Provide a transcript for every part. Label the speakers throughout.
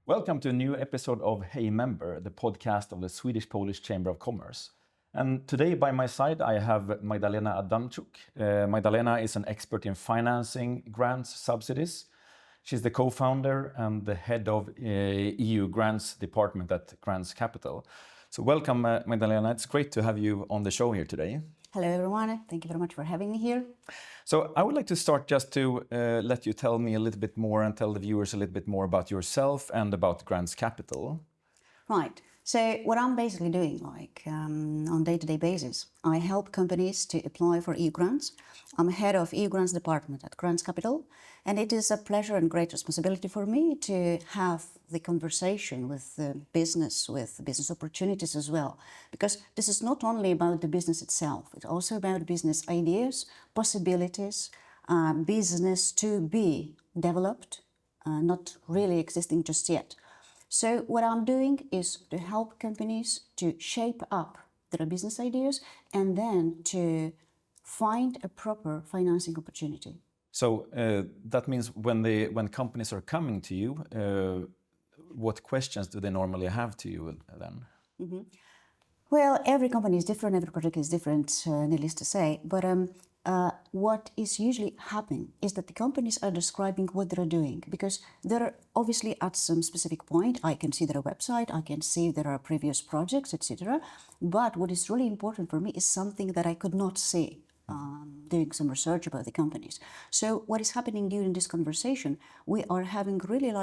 Speaker 1: Welcome to a new episode of Hey Member, the podcast of the Swedish-Polish Chamber of Commerce. And today by my side I have Magdalena Adamczuk. Magdalena is an expert in financing grants, subsidies. She's the co-founder and the head of EU grants department at Grants.Capital. So welcome, Magdalena. It's great to have you on the show here today.
Speaker 2: Hello, everyone. Thank you very much for having me here.
Speaker 1: So I would like to start just to let you tell me a little bit more and tell the viewers a little bit more about yourself and about Grants.Capital.
Speaker 2: Right. So what I'm basically doing, on day-to-day basis, I help companies to apply for EU grants. I'm head of EU grants department at Grants.Capital, and it is a pleasure and great responsibility for me to have the conversation with business opportunities as well. Because this is not only about the business itself, it's also about business ideas, possibilities, business to be developed, not really existing just yet. So what I'm doing is to help companies to shape up their business ideas and then to find a proper financing opportunity.
Speaker 1: So that means when companies are coming to you, what questions do they normally have to you then?
Speaker 2: Mm-hmm. Well, every company is different, every project is different, needless to say. But what is usually happening is that the companies are describing what they're doing, because they're obviously at some specific point. I can see their website, I can see there are previous projects, etc. But what is really important for me is something that I could not see doing some research about the companies. So what is happening during this conversation, we are having really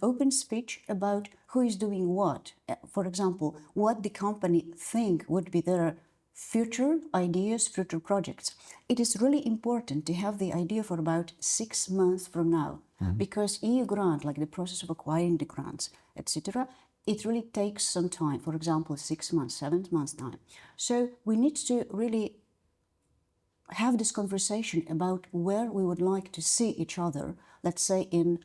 Speaker 2: open speech about who is doing what. For example, what the company think would be their future ideas, future projects. It is really important to have the idea for about 6 months from now, because EU grant, like the process of acquiring the grants, etc., it really takes some time. For example, 6 months, 7 months time. So we need to really have this conversation about where we would like to see each other, let's say in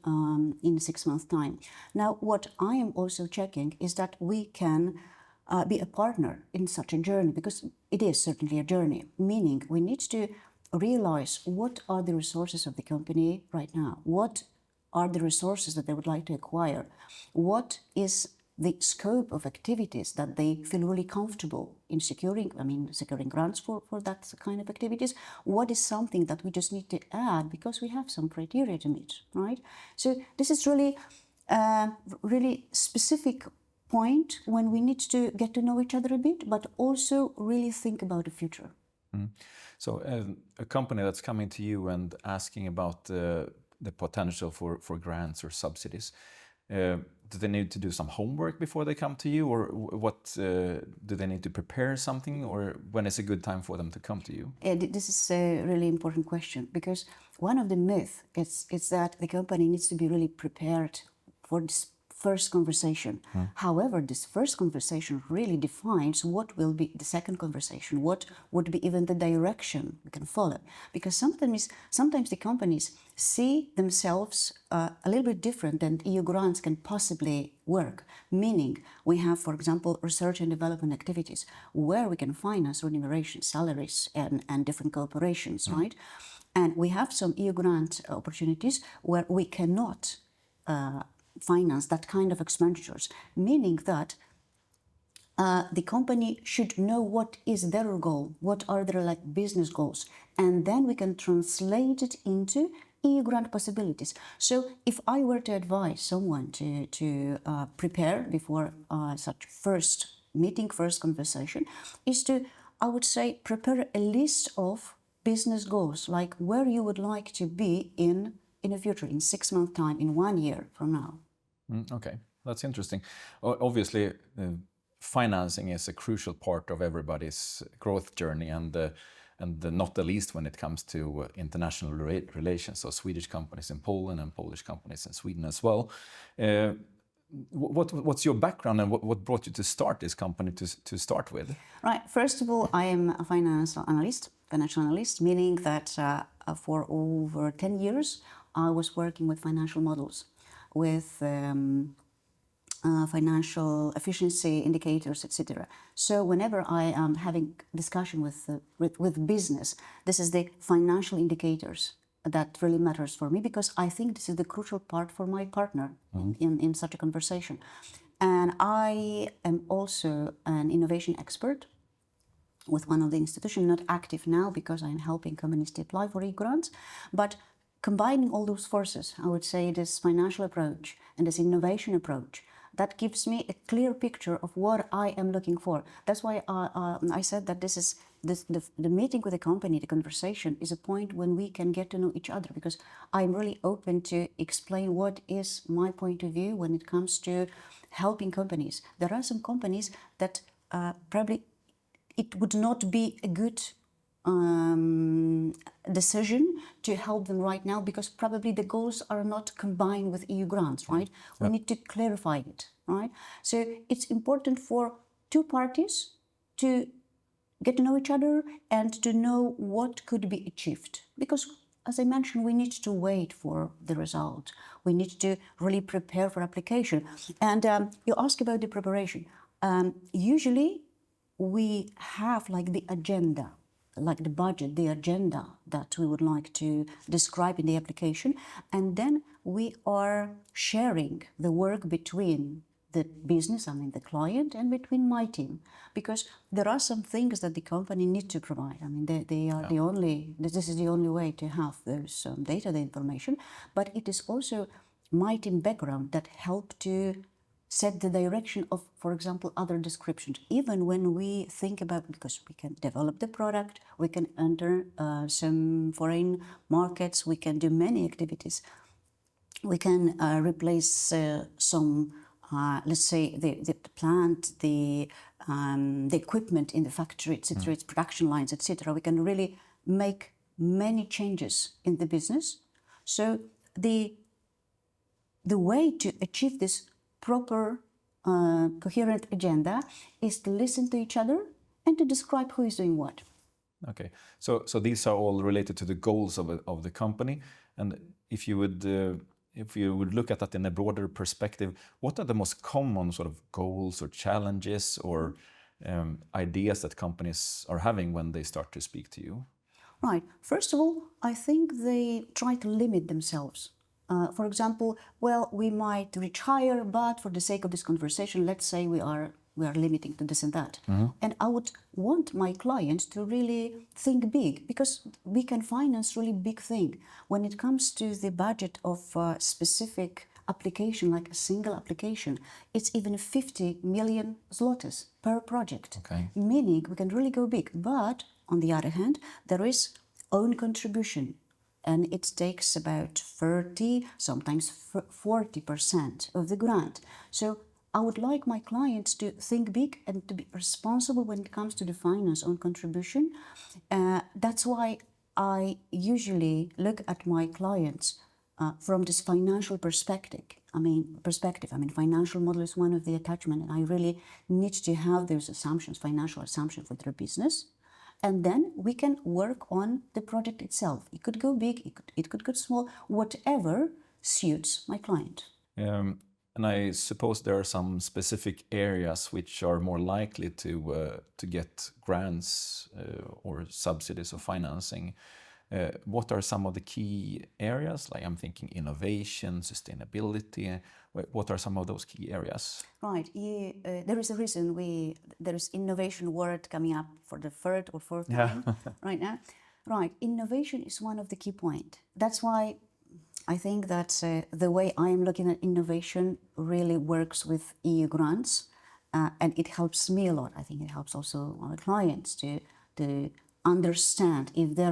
Speaker 2: 6 months time. Now, what I am also checking is that we can be a partner in such a journey, because it is certainly a journey, meaning we need to realize what are the resources of the company right now, what are the resources that they would like to acquire, what is the scope of activities that they feel really comfortable in securing grants for that kind of activities, what is something that we just need to add because we have some criteria to meet, right? So this is really specific point when we need to get to know each other a bit, but also really think about the future.
Speaker 1: So a company that's coming to you and asking about the potential for grants or subsidies, do they need to do some homework before they come to you, or what do they need to prepare something, or when is a good time for them to come to you?
Speaker 2: This is a really important question, because one of the myths is that the company needs to be really prepared for this first conversation. However, this first conversation really defines what will be the second conversation, what would be even the direction we can follow. Because sometimes the companies see themselves a little bit different than EU grants can possibly work. Meaning, we have, for example, research and development activities where we can finance remuneration, salaries, and different cooperations, right? And we have some EU grant opportunities where we cannot finance that kind of expenditures, meaning that the company should know what is their goal, what are their business goals, and then we can translate it into EU grant possibilities. So if I were to advise someone to prepare before such first meeting, first conversation, is to, I would say, prepare a list of business goals, like where you would like to be in the future, in 6 months time, in 1 year from now.
Speaker 1: Okay, that's interesting. Obviously, financing is a crucial part of everybody's growth journey, and not the least when it comes to international relations. So Swedish companies in Poland and Polish companies in Sweden as well. What's your background, and what brought you to start this company to start with?
Speaker 2: Right. First of all, I am a financial analyst, meaning that for over 10 years I was working with financial models, with financial efficiency indicators, etc. So whenever I am having discussion with business, this is the financial indicators that really matters for me, because I think this is the crucial part for my partner in such a conversation. And I am also an innovation expert with one of the institutions, not active now because I'm helping companies to apply for e-grants, but combining all those forces, I would say this financial approach and this innovation approach, that gives me a clear picture of what I am looking for. That's why I said that the meeting with the company, the conversation, is a point when we can get to know each other, because I'm really open to explain what is my point of view when it comes to helping companies. There are some companies that probably it would not be a good decision to help them right now, because probably the goals are not combined with EU grants, right? We need to clarify it, right? So it's important for two parties to get to know each other and to know what could be achieved. Because, as I mentioned, we need to wait for the result. We need to really prepare for application. And you ask about the preparation. Usually we have like the agenda, like the budget, the agenda that we would like to describe in the application. And then we are sharing the work between the business, I mean the client, and between my team. Because there are some things that the company needs to provide. I mean, they are the only, this is the only way to have those data, the information. But it is also my team background that help to set the direction of, for example, other descriptions. Even when we think about, because we can develop the product, we can enter some foreign markets, we can do many activities. We can replace some, let's say, the plant, the equipment in the factory, etc., its production lines, etc. We can really make many changes in the business. So the way to achieve this proper coherent agenda is to listen to each other and to describe who is doing what.
Speaker 1: Okay, so these are all related to the goals of the company, and if you would look at that in a broader perspective, what are the most common sort of goals or challenges or ideas that companies are having when they start to speak to you?
Speaker 2: Right. First of all, I think they try to limit themselves. For example, well, we might reach higher, but for the sake of this conversation, let's say we are limiting to this and that. And I would want my clients to really think big, because we can finance really big thing. When it comes to the budget of a specific application, like a single application, it's even 50 million zlotys per project.
Speaker 1: Okay.
Speaker 2: Meaning we can really go big. But on the other hand, there is own contribution. And it takes about 30, sometimes 40% of the grant. So I would like my clients to think big and to be responsible when it comes to the finance own contribution. That's why I usually look at my clients from this financial perspective. I mean, financial model is one of the attachment, and I really need to have those assumptions, financial assumptions for their business. And then we can work on the project itself. It could go big, it could go small, whatever suits my client.
Speaker 1: And I suppose there are some specific areas which are more likely to get grants or subsidies or financing. What are some of the key areas? Like I'm thinking innovation, sustainability. What are some of those key areas?
Speaker 2: Right. There is a reason there is innovation word coming up for the third or fourth time right now. Right. Innovation is one of the key points. That's why I think that the way I am looking at innovation really works with EU grants, and it helps me a lot. I think it helps also our clients to understand if they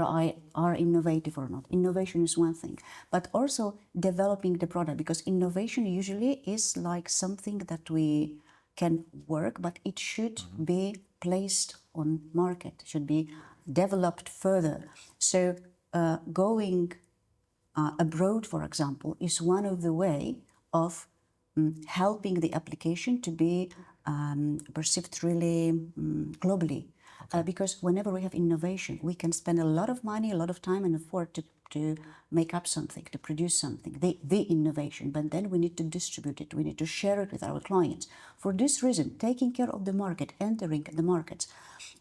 Speaker 2: are innovative or not. Innovation is one thing, but also developing the product, because innovation usually is like something that we can work, but it should be placed on market, should be developed further. So going abroad, for example, is one of the way of helping the application to be perceived really globally. because whenever we have innovation, we can spend a lot of money, a lot of time and effort to make up something, to produce something, the innovation, but then we need to distribute it, we need to share it with our clients. For this reason, taking care of the market, entering the markets.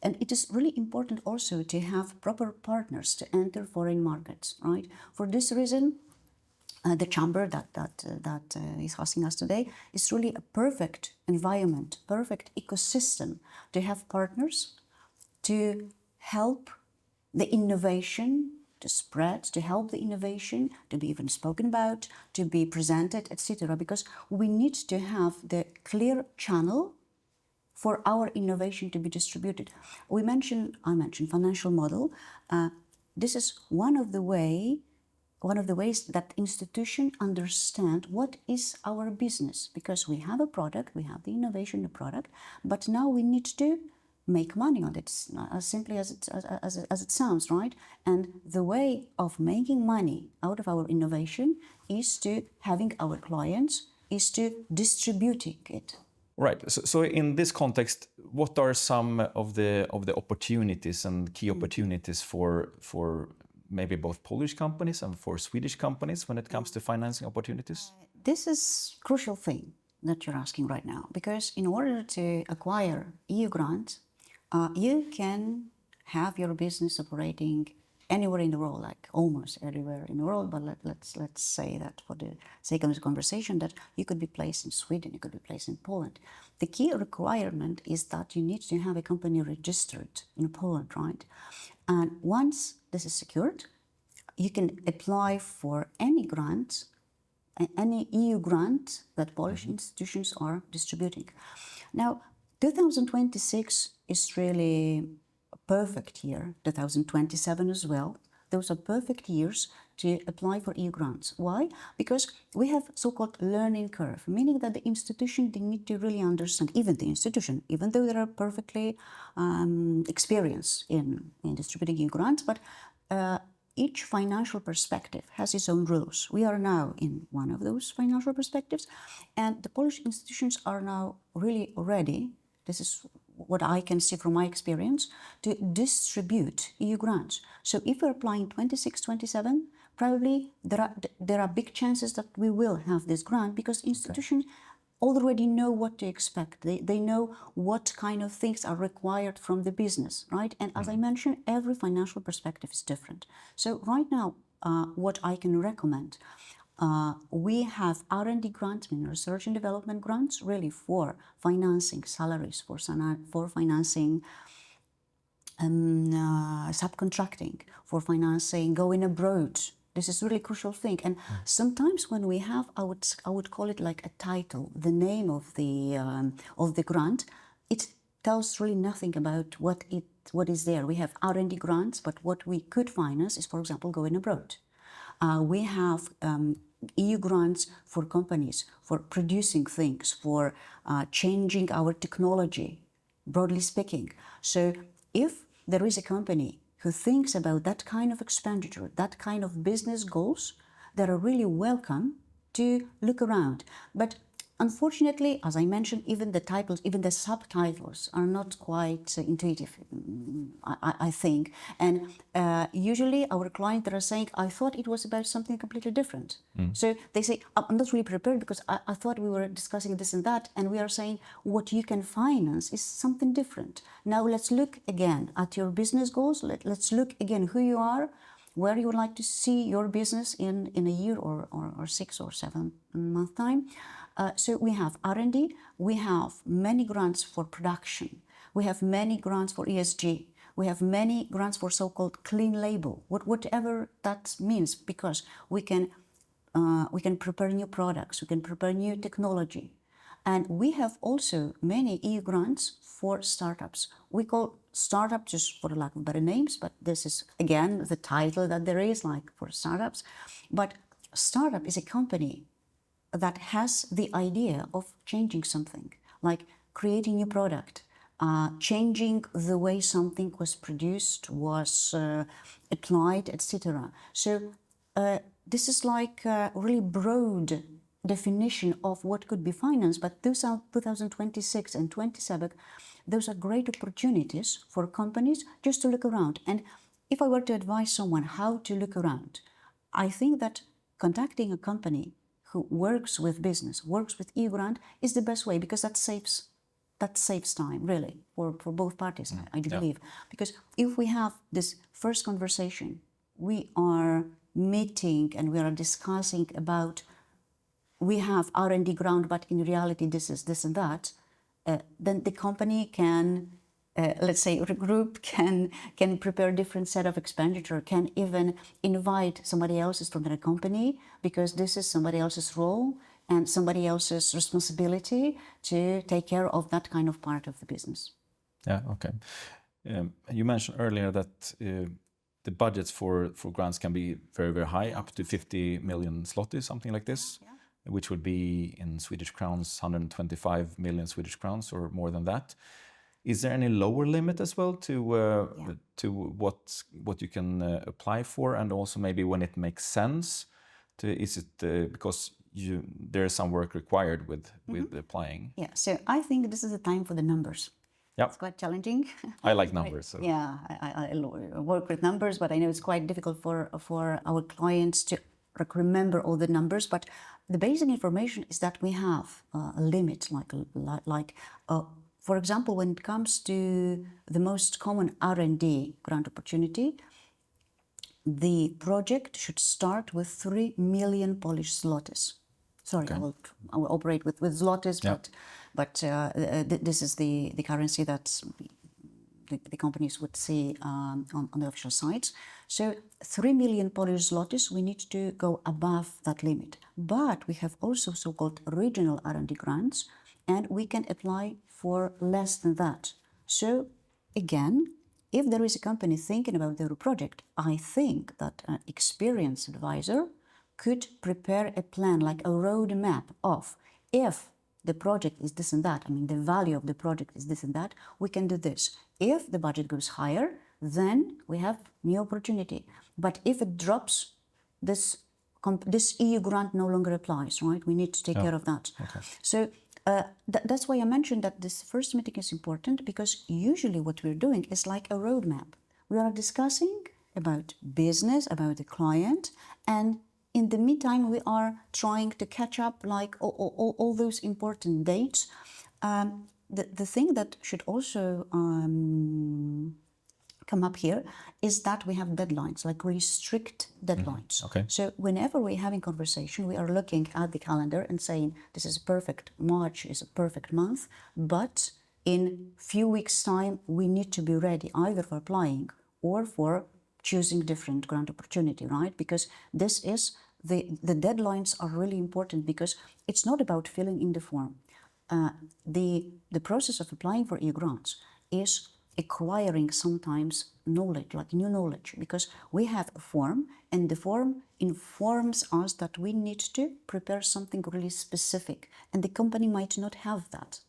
Speaker 2: And it is really important also to have proper partners to enter foreign markets, right? For this reason, the chamber that is hosting us today is really a perfect environment, perfect ecosystem to have partners to help the innovation to spread, to help the innovation to be even spoken about, to be presented, etc. Because we need to have the clear channel for our innovation to be distributed. I mentioned financial model. This is one of the ways that institutions understand what is our business, because we have a product, we have the innovation, the product, but now we need to make money on it, as simply as it sounds, right? And the way of making money out of our innovation is to having our clients, is to distributing it.
Speaker 1: Right. So in this context, what are some of the opportunities and key opportunities for maybe both Polish companies and for Swedish companies when it comes to financing opportunities?
Speaker 2: This is a crucial thing that you're asking right now, because in order to acquire EU grants, you can have your business operating anywhere in the world, like almost everywhere in the world, but let's say that for the sake of this conversation, that you could be placed in Sweden, you could be placed in Poland. The key requirement is that you need to have a company registered in Poland, right? And once this is secured, you can apply for any grant, any EU grant that Polish institutions are distributing. Now, 2026 is really a perfect year, 2027 as well. Those are perfect years to apply for EU grants. Why? Because we have so-called learning curve, meaning that the institution, they need to really understand, even the institution, even though they are perfectly experienced in distributing EU grants, but each financial perspective has its own rules. We are now in one of those financial perspectives, and the Polish institutions are now really ready, this is what I can see from my experience, to distribute EU grants. So if we're applying 26-27, probably there are big chances that we will have this grant, because institutions already know what to expect. They know what kind of things are required from the business, right? And as I mentioned, every financial perspective is different. So right now, what I can recommend, we have R&D grants, meaning research and development grants, really for financing salaries, for financing subcontracting, for financing going abroad. This is really a crucial thing. And sometimes when we have, I would call it like a title, the name of the grant, it tells really nothing about what is there. We have R&D grants, but what we could finance is, for example, going abroad. We have EU grants for companies, for producing things, for changing our technology, broadly speaking. So if there is a company who thinks about that kind of expenditure, that kind of business goals, that are really welcome to look around. But unfortunately, as I mentioned, even the titles, even the subtitles are not quite intuitive, I think. And usually our clients are saying, I thought it was about something completely different. So they say, I'm not really prepared because I thought we were discussing this and that. And we are saying what you can finance is something different. Now let's look again at your business goals. Let's look again who you are, where you would like to see your business in a year or 6 or 7 month time. So we have R&D, we have many grants for production, we have many grants for ESG, we have many grants for so-called clean label, whatever that means, because we can prepare new products, we can prepare new technology. And we have also many EU grants for startups. We call startup, just for the lack of better names, but this is again the title that there is, like for startups. But startup is a company that has the idea of changing something, like creating a new product, changing the way something was produced, was applied, etc. So this is like a really broad definition of what could be financed, but 2026 and 27 those are great opportunities for companies just to look around. And if I were to advise someone how to look around, I think that contacting a company who works with business, works with EU grant, is the best way, because that saves time, really, for both parties, I do believe. Because if we have this first conversation, we are meeting and we are discussing about, we have R&D grant, but in reality this is this and that, then the company can, let's say, regroup, can prepare a different set of expenditure, can even invite somebody else from their company, because this is somebody else's role and somebody else's responsibility to take care of that kind of part of the business.
Speaker 1: Yeah, okay. You mentioned earlier that the budgets for grants can be very, very high, up to 50 million zloty, something like this, which would be in Swedish crowns, 125 million Swedish crowns or more than that. Is there any lower limit as well to what you can apply for, and also maybe when it makes sense? Is it because there is some work required with applying?
Speaker 2: Yeah, so I think this is the time for the numbers.
Speaker 1: Yeah.
Speaker 2: It's quite challenging.
Speaker 1: I like numbers. So.
Speaker 2: Yeah, I work with numbers, but I know it's quite difficult for our clients to remember all the numbers. But the basic information is that we have a limit, for example, when it comes to the most common R&D grant opportunity, the project should start with 3 million Polish zlotys. Sorry, okay. I will operate with zlotys, yeah. but this is the currency that the companies would see on the official sites. So 3 million Polish zlotys, we need to go above that limit. But we have also so-called regional R&D grants, and we can apply for less than that. So again, if there is a company thinking about their project, I think that an experienced advisor could prepare a plan, like a roadmap of, if the project is this and that, I mean the value of the project is this and that, we can do this. If the budget goes higher, then we have new opportunity. But if it drops, this EU grant no longer applies, right? We need to take care of that. Okay. So that's why I mentioned that this first meeting is important, because usually what we're doing is like a roadmap. We are discussing about business, about the client, and in the meantime, we are trying to catch up like all those important dates. The thing that should also come up here is that we have deadlines, like really strict deadlines. Mm-hmm. Okay. So whenever we're having conversation, we are looking at the calendar and saying, this is perfect, March is a perfect month, but in few weeks' time, we need to be ready either for applying or for choosing different grant opportunity, right? Because this is, the deadlines are really important, because it's not about filling in the form. The process of applying for EU grants is acquiring sometimes knowledge, like new knowledge, because we have a form, and the form informs us that we need to prepare something really specific, and the company might not have that.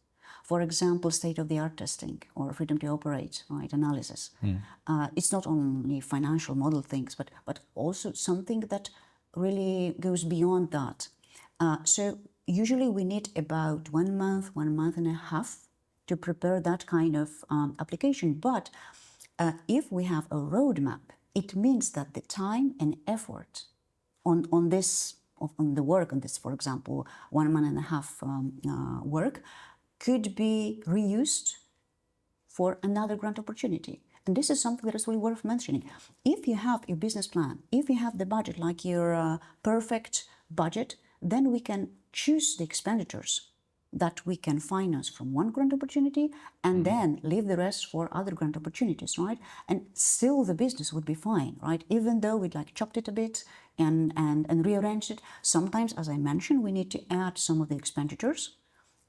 Speaker 2: For example, state-of-the-art testing or freedom to operate, right, analysis. It's not only financial model things, but also something that really goes beyond that. So usually we need about 1 month and a half to prepare that kind of application. But if we have a roadmap, it means that the time and effort on the work on this, for example, 1 month and a half work, could be reused for another grant opportunity. And this is something that is really worth mentioning. If you have your business plan, if you have the budget, like your perfect budget, then we can choose the expenditures that we can finance from one grant opportunity and then leave the rest for other grant opportunities, right? And still the business would be fine, right? Even though we'd like chopped it a bit and rearranged it. Sometimes, as I mentioned, we need to add some of the expenditures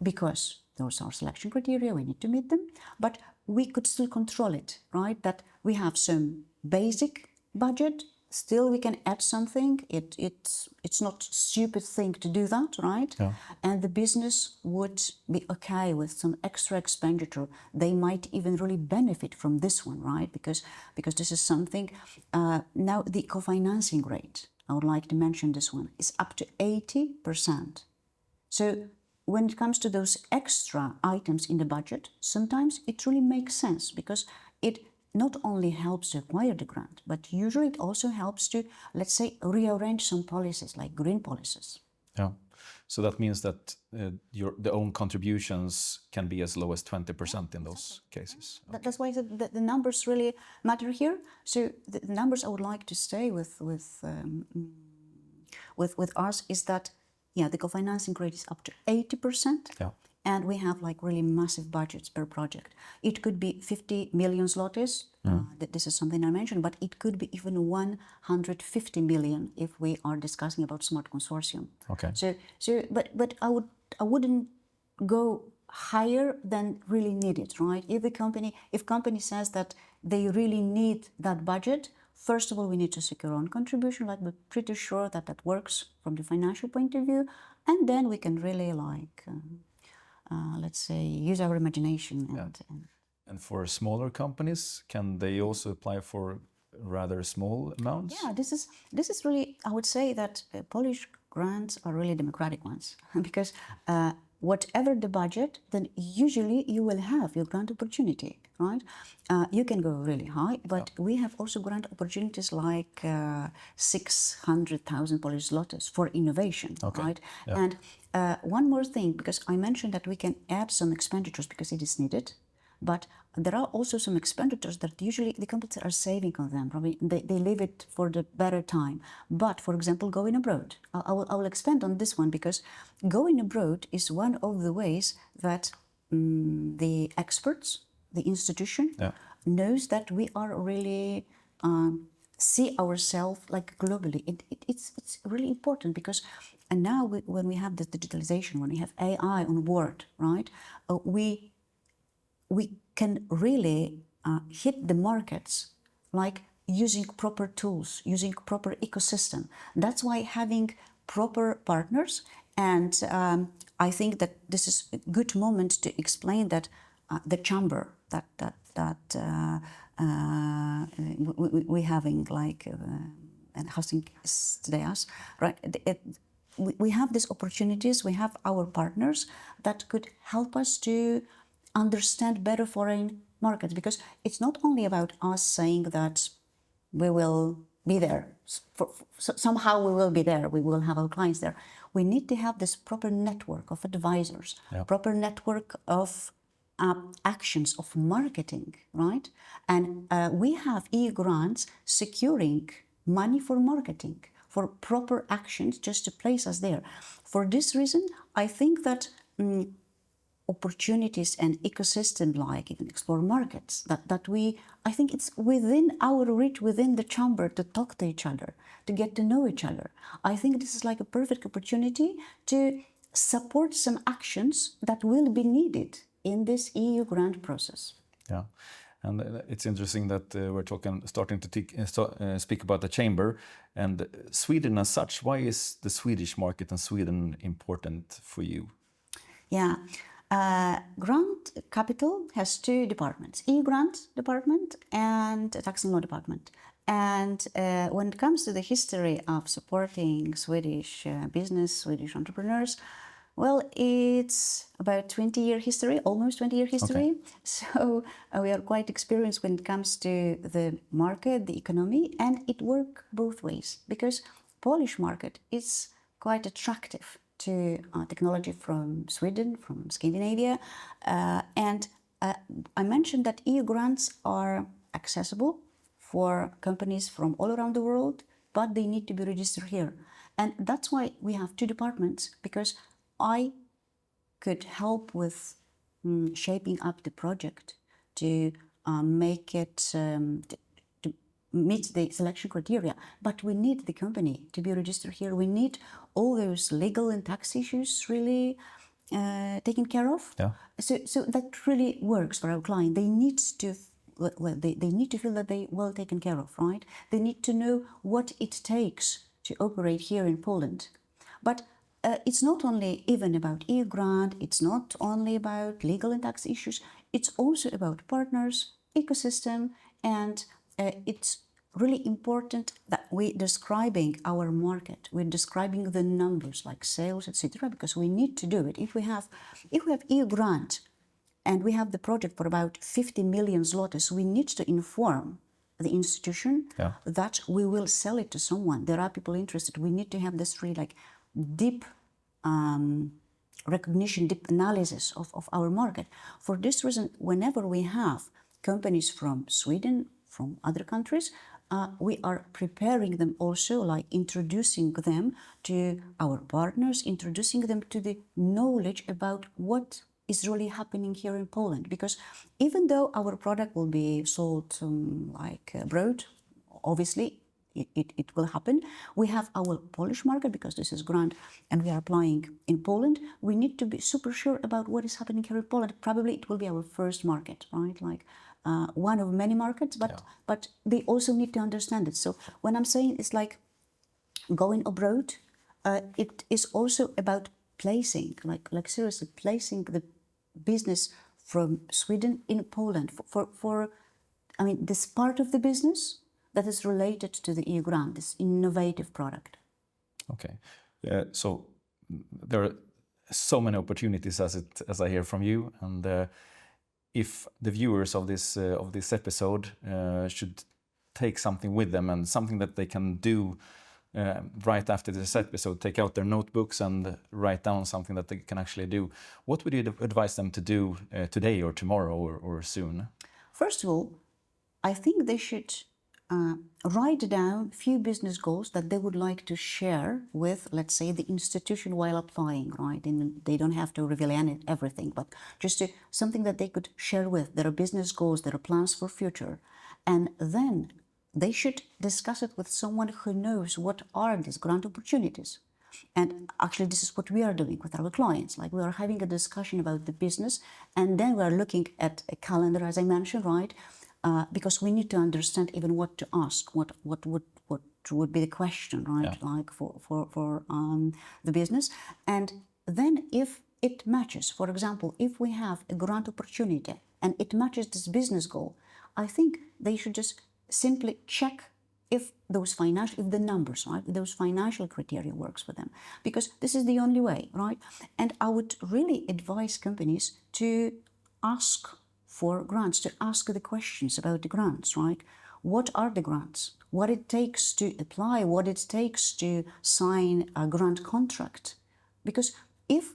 Speaker 2: because those are selection criteria, we need to meet them, but we could still control it, right? That we have some basic budget, still we can add something. It's not a stupid thing to do that, right? Yeah. And the business would be okay with some extra expenditure. They might even really benefit from this one, right? Because this is something, now the co-financing rate, I would like to mention this one, is up to 80%. So when it comes to those extra items in the budget, sometimes it really makes sense because it not only helps to acquire the grant, but usually it also helps to, let's say, rearrange some policies like green policies.
Speaker 1: Yeah. So that means that the own contributions can be as low as 20% in those cases.
Speaker 2: Okay. That's why the numbers really matter here. So the numbers I would like to stay with us is that, yeah, the co-financing rate is up to 80%.
Speaker 1: Yeah.
Speaker 2: And we have like really massive budgets per project. It could be 50 million zlotys. This is something I mentioned, but it could be even 150 million if we are discussing about smart consortium.
Speaker 1: Okay.
Speaker 2: But I wouldn't go higher than really needed, right? If company says that they really need that budget, first of all, we need to secure our own contribution. Like, we're pretty sure that that works from the financial point of view, and then we can really let's say, use our imagination.
Speaker 1: And for smaller companies, can they also apply for rather small amounts?
Speaker 2: Yeah, this is really, I would say that Polish grants are really democratic ones because whatever the budget, then usually you will have your grant opportunity, right? You can go really high, but we have also grant opportunities like 600,000 Polish zlotys for innovation, right? Yeah. And one more thing, because I mentioned that we can add some expenditures because it is needed, but there are also some expenditures that usually the companies are saving on them. Probably they leave it for the better time. But for example, going abroad. I will expand on this one because going abroad is one of the ways that the experts, the institution, knows that we are really see ourselves like globally. It's really important because and now when we have the digitalization, when we have AI on board, right, we can really hit the markets like using proper tools, using proper ecosystem. That's why having proper partners, and I think that this is a good moment to explain that the chamber that we having like and hosting today us, right? We have these opportunities, we have our partners that could help us to understand better foreign markets, because it's not only about us saying that we will be there. Somehow we will be there, we will have our clients there. We need to have this proper network of advisors, proper network of actions of marketing, right? And we have EU grants securing money for marketing, for proper actions just to place us there. For this reason, I think that opportunities and ecosystem like even explore markets I think it's within our reach, within the chamber, to talk to each other, to get to know each other. I think this is like a perfect opportunity to support some actions that will be needed in this EU grant process.
Speaker 1: Yeah, and it's interesting that we're starting to speak about the chamber and Sweden as such. Why is the Swedish market and Sweden important for you?
Speaker 2: Yeah. Grant.Capital has two departments, e-grant department and tax and law department. And when it comes to the history of supporting Swedish business, Swedish entrepreneurs, well, it's about 20-year history, almost 20-year history. Okay. So we are quite experienced when it comes to the market, the economy, and it works both ways because Polish market is quite attractive to technology from Sweden, from Scandinavia. And I mentioned that EU grants are accessible for companies from all around the world, but they need to be registered here. And that's why we have two departments, because I could help with shaping up the project to make it to meet the selection criteria. But we need the company to be registered here. We need all those legal and tax issues really taken care of. Yeah. So that really works for our client. They need to they need to feel that they well taken care of, right? They need to know what it takes to operate here in Poland. But it's not only even about EU grant, it's not only about legal and tax issues, it's also about partners, ecosystem, and it's really important that we're describing our market, we're describing the numbers like sales, etc., because we need to do it. If we have EU grant and we have the project for about 50 million zlotys, we need to inform the institution that we will sell it to someone. There are people interested. We need to have this really like deep recognition, deep analysis of our market. For this reason, whenever we have companies from Sweden, from other countries, we are preparing them also, like introducing them to our partners, introducing them to the knowledge about what is really happening here in Poland. Because even though our product will be sold abroad, obviously it will happen. We have our Polish market because this is grant and we are applying in Poland. We need to be super sure about what is happening here in Poland. Probably it will be our first market, right? Like one of many markets, but they also need to understand it. So when I'm saying it's like going abroad, it is also about placing, like seriously placing the business from Sweden in Poland for this part of the business that is related to the EU grant, this innovative product.
Speaker 1: Okay, so there are so many opportunities as I hear from you, and if the viewers of this episode should take something with them and something that they can do right after this episode, take out their notebooks and write down something that they can actually do, what would you advise them to do today or tomorrow or soon?
Speaker 2: First of all, I think they should write down a few business goals that they would like to share with, let's say, the institution while applying, right? And they don't have to reveal everything, but just something that they could share with. There are business goals, there are plans for future. And then they should discuss it with someone who knows what are these grant opportunities. And actually, this is what we are doing with our clients. Like, we are having a discussion about the business, and then we are looking at a calendar, as I mentioned, right? Because we need to understand even what to ask, what would be the question, right? Yeah. Like for the business. And then if it matches, for example, if we have a grant opportunity and it matches this business goal, I think they should just simply check if the numbers, right, those financial criteria works for them, because this is the only way, right? And I would really advise companies to ask for grants, to ask the questions about the grants, right? What are the grants? What it takes to apply, what it takes to sign a grant contract. Because if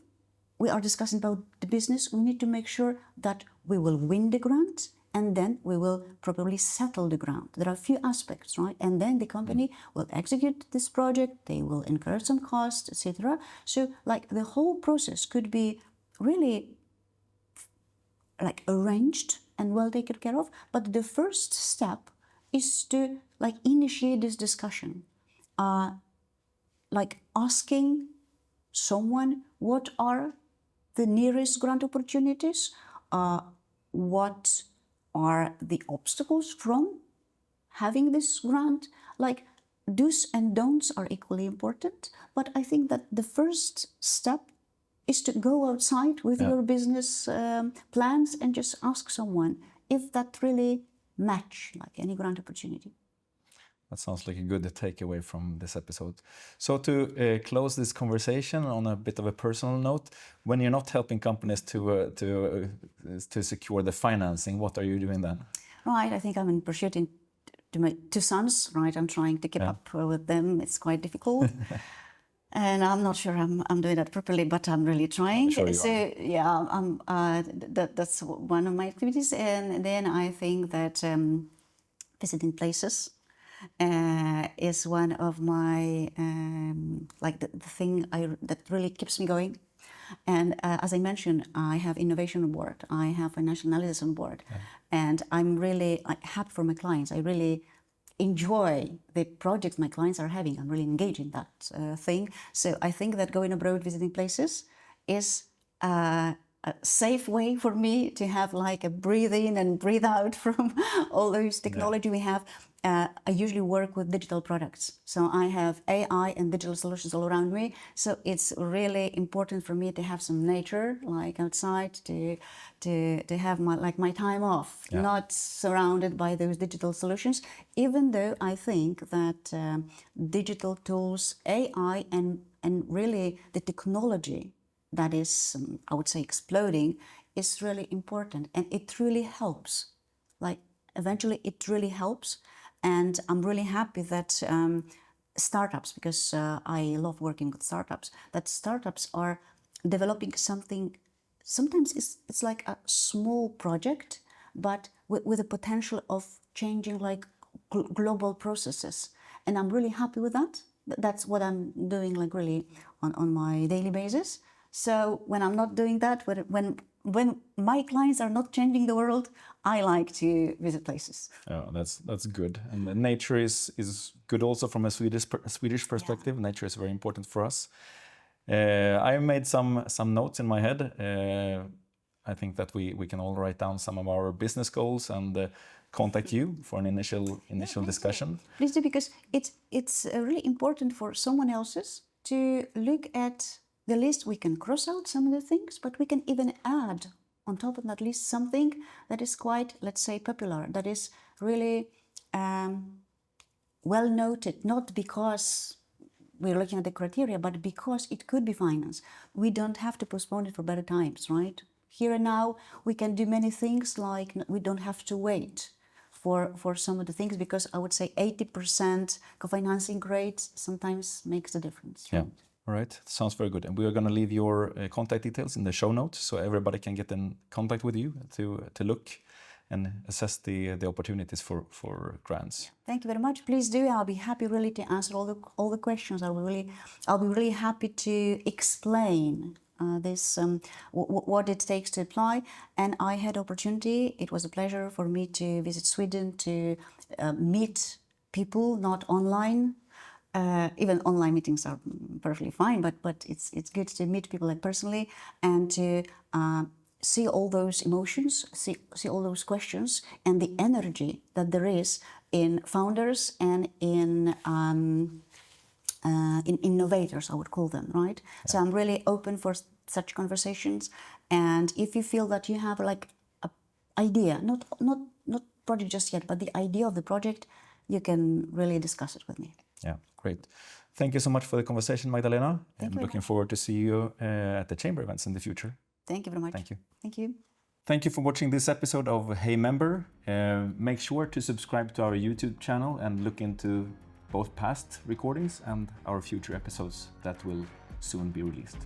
Speaker 2: we are discussing about the business, we need to make sure that we will win the grant and then we will probably settle the grant. There are a few aspects, right? And then the company will execute this project, they will incur some costs, etc. So like the whole process could be really like arranged and well taken care of. But the first step is to like initiate this discussion, like asking someone what are the nearest grant opportunities, what are the obstacles from having this grant. Like do's and don'ts are equally important, but I think that the first step is to go outside with your business plans and just ask someone if that really match like any grant opportunity.
Speaker 1: That sounds like a good takeaway from this episode. So to close this conversation on a bit of a personal note, when you're not helping companies to secure the financing, what are you doing then?
Speaker 2: Right, I think I'm pursuing to my two sons. Right, I'm trying to keep up with them. It's quite difficult. And I'm not sure I'm doing that properly, but I'm really trying.
Speaker 1: Sure you
Speaker 2: so
Speaker 1: are.
Speaker 2: Yeah, that's one of my activities. And then I think that visiting places is one of my the thing that really keeps me going. And as I mentioned, I have innovation on board, I have financial analysis on board, and I'm really happy for my clients. I really enjoy the projects my clients are having. I'm really engaged in that thing. So I think that going abroad, visiting places, is a safe way for me to have like a breathe in and breathe out from all those technology we have. I usually work with digital products. So I have AI and digital solutions all around me. So it's really important for me to have some nature, like outside, to have my time off, not surrounded by those digital solutions. Even though I think that digital tools, AI, and really the technology that is, I would say, exploding, is really important, and it really helps. Like eventually, it really helps. And I'm really happy that startups, because I love working with startups, that startups are developing something. Sometimes it's like a small project, but with the potential of changing like global processes. And I'm really happy with that. That's what I'm doing like really on my daily basis. So when I'm not doing that, when my clients are not changing the world, I like to visit places.
Speaker 1: Oh, that's good. And the nature is good also from a Swedish perspective. Yeah. Nature is very important for us. I made some notes in my head. I think that we can all write down some of our business goals and contact you for an initial discussion.
Speaker 2: Please do, because it's really important for someone else's to look at the list. We can cross out some of the things, but we can even add on top of that list something that is quite, let's say, popular, that is really well noted, not because we're looking at the criteria, but because it could be finance. We don't have to postpone it for better times, right? Here and now, we can do many things, like we don't have to wait for some of the things, because I would say 80% co-financing rate sometimes makes the difference.
Speaker 1: Right? Yeah. All right, sounds very good. And we are going to leave your contact details in the show notes, so everybody can get in contact with you to look and assess the opportunities for grants.
Speaker 2: Thank you very much. Please do. I'll be happy really to answer all the questions. I'll be really happy to explain what it takes to apply. And I had opportunity. It was a pleasure for me to visit Sweden, to meet people, not online. Even online meetings are perfectly fine, but it's good to meet people like personally, and to see all those emotions, see all those questions, and the energy that there is in founders and in innovators, I would call them, right? Yeah. So I'm really open for such conversations, and if you feel that you have like an idea, not project just yet, but the idea of the project, you can really discuss it with me.
Speaker 1: Yeah, great. Thank you so much for the conversation, Magdalena.
Speaker 2: Thank you.
Speaker 1: I'm looking forward to see you at the chamber events in the future.
Speaker 2: Thank you very much.
Speaker 1: Thank you.
Speaker 2: Thank you.
Speaker 1: Thank you for watching this episode of Hey Member. Make sure to subscribe to our YouTube channel and look into both past recordings and our future episodes that will soon be released.